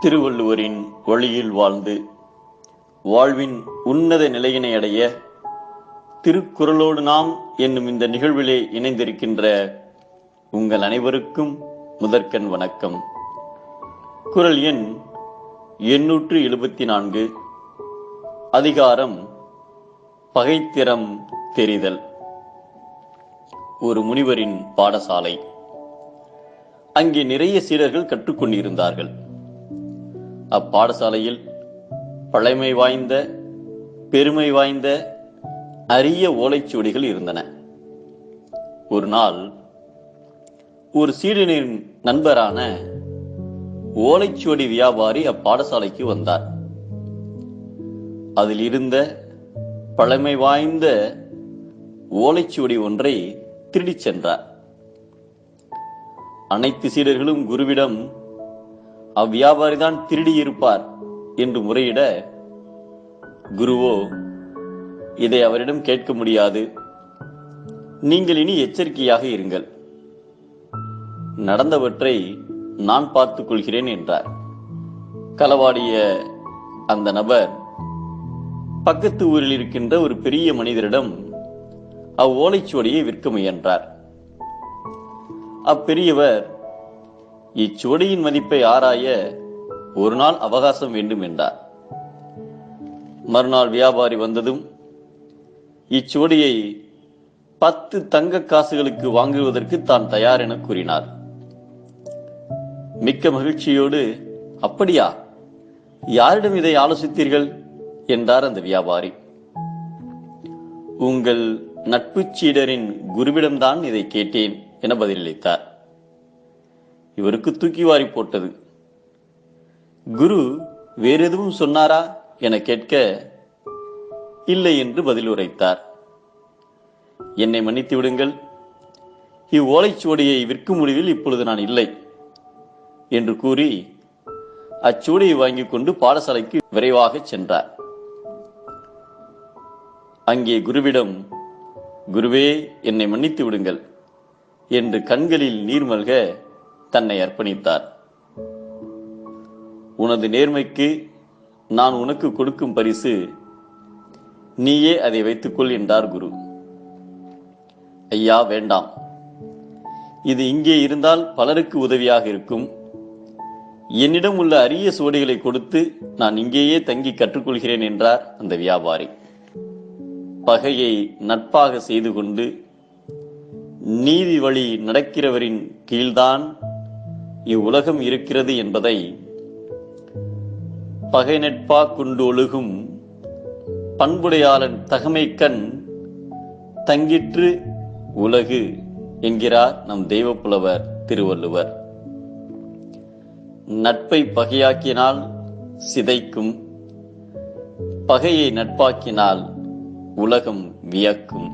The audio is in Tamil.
திருவள்ளுவரின் வழியில் வாழ்ந்து வாழ்வின் உன்னத நிலையினை அடைய திருக்குறளோடு நாம் என்னும் இந்த நிகழ்விலே இணைந்திருக்கின்ற உங்கள் அனைவருக்கும் முதற்கண் வணக்கம். குறள் எண் 874. அதிகாரம் பகைத்திறம் தெரிதல். ஒரு முனிவரின் பாடசாலை. அங்கே நிறைய சீடர்கள் கற்றுக்கொண்டிருந்தார்கள். அப்பாடசாலையில் பழமை வாய்ந்த பெருமை வாய்ந்த அரிய ஓலைச்சுவடிகள் இருந்தன. ஒரு நாள் ஒரு சீடனின் நண்பரான ஓலைச்சுவடி வியாபாரி அப்பாடசாலைக்கு வந்தார். அதில் இருந்த பழமை வாய்ந்த ஓலைச்சுவடி ஒன்றை திருடிச் சென்றார். அனைத்து சீடர்களும் குருவிடம் அவ்வியாபாரிதான் திருடி இருப்பார் என்று முறையிட, குருவோ, இதை அவரிடம் கேட்க முடியாது, நீங்கள் இனி எச்சரிக்கையாக இருங்கள், நடந்தவற்றை நான் பார்த்துக் கொள்கிறேன் என்றார். களவாடிய அந்த நபர் பக்கத்து ஊரில் இருக்கின்ற ஒரு பெரிய மனிதரிடம் அவ்வோலைச்சுவடியை விற்க முயன்றார். அப்பெரியவர் இச்சுவடியின் மதிப்பை ஆராய ஒரு நாள் அவகாசம் வேண்டும் என்றார். மறுநாள் வியாபாரி வந்ததும் இச்சுவடியை 10 தங்க காசுகளுக்கு வாங்குவதற்கு தான் தயார் என கூறினார். மிக்க மகிழ்ச்சியோடு, அப்படியா, யாரிடம் இதை ஆலோசித்தீர்கள் என்றார் அந்த வியாபாரி. உங்கள் நட்பு சீடரின் குருவிடம்தான் இதை கேட்டேன் என பதிலளித்தார். இவருக்கு தூக்கி வாரி போட்டது. குரு வேறு எதுவும் சொன்னாரா என கேட்க, இல்லை என்று பதில் உரைத்தார். என்னை மன்னித்து விடுங்கள், இவ்வோலைச்சுவடியை விற்கும் முடிவில் இப்பொழுது நான் இல்லை என்று கூறி அச்சுவடியை வாங்கிக் கொண்டு பாடசாலைக்கு விரைவாக சென்றார். அங்கே குருவிடம், குருவே, என்னை மன்னித்து விடுங்கள் என்று கண்களில் நீர் மல்க தன்னை அர்ப்பணித்தார். உனது நேர்மைக்கு நான் உனக்கு கொடுக்கும் பரிசு, நீயே அதை வைத்துக்கொள் என்றார் குரு. ஐயா, வேண்டாம், இது இங்கே இருந்தால் பலருக்கு உதவியாக இருக்கும். என்னிடம் உள்ள அரிய சுவடிகளை கொடுத்து நான் இங்கேயே தங்கி கற்றுக்கொள்கிறேன் என்றார் அந்த வியாபாரி. பகையை நட்பாக செய்து கொண்டு நீதி வழி நடக்கிறவரின் கீழ்தான் இவ்வுலகம் இருக்கிறது என்பதை பகை நட்பா கொண்டு ஒழுகும் பண்புடையாளன் தகமை கண் தங்கிற்று உலகு என்கிறார் நம் தெய்வப்புலவர் திருவள்ளுவர். நட்பை பகையாக்கினால் சிதைக்கும், பகையை நட்பாக்கினால் உலகம் வியக்கும்.